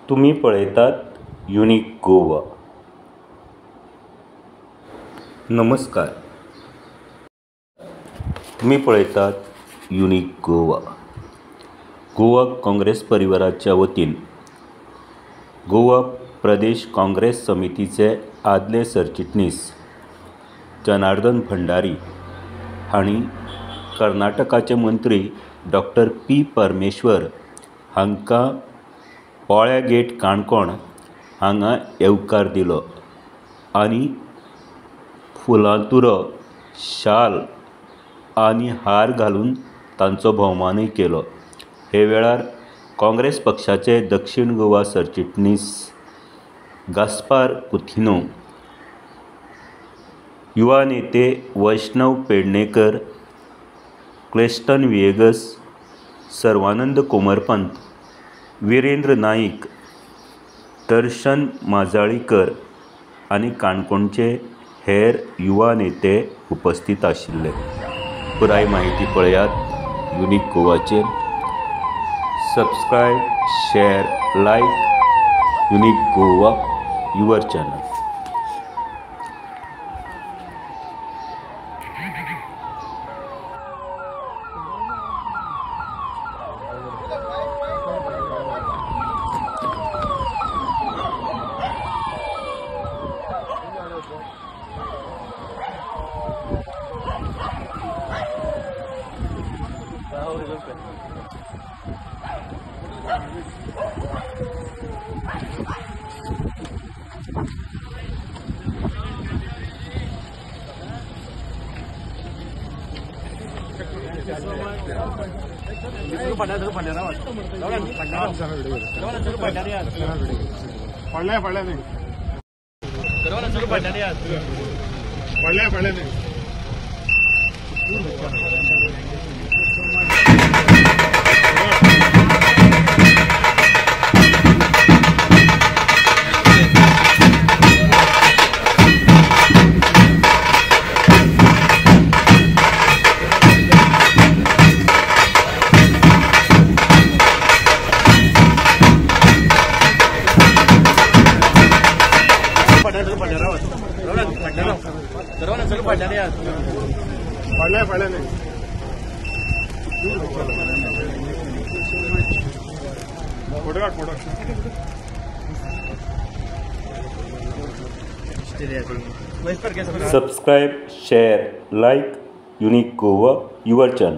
तुम्ही पळयतात युनिक गोवा. नमस्कार, तुम्ही पळयतात युनिक गोवा. गोवा काँग्रेस परिवाराच्या वतीन गोवा प्रदेश काँग्रेस समितीचे आदले सरचिटणीस जनार्दन भंडारी हांणी कर्नाटकाचे मंत्री डॉक्टर पी परमेश्वर हांकां पोळ्या गेट काणकोण हांगा येवकार दिलो आनी फुलांतुरो, शाल आनी हार घालून तांचो भोवमानय केलो. हे वेळार काँग्रेस पक्षाचे दक्षिण गोवा सरचिटणीस गास्पार कुथिनो, युवा नेते वैष्णव पेडणेकर, क्लेस्टन विएगस, सर्वानंद कोमरपंत, वीरेंद्र नाईक, दर्शन माजाळीकर आनी काणकोणचे हेर युवा नेते उपस्थित आशिल्ले. पुराय माहिती पळयात युनिक गोवाचेर. Subscribe, share, like unique Goa your channel. Subscribe, share, like Unique Goa, your channel.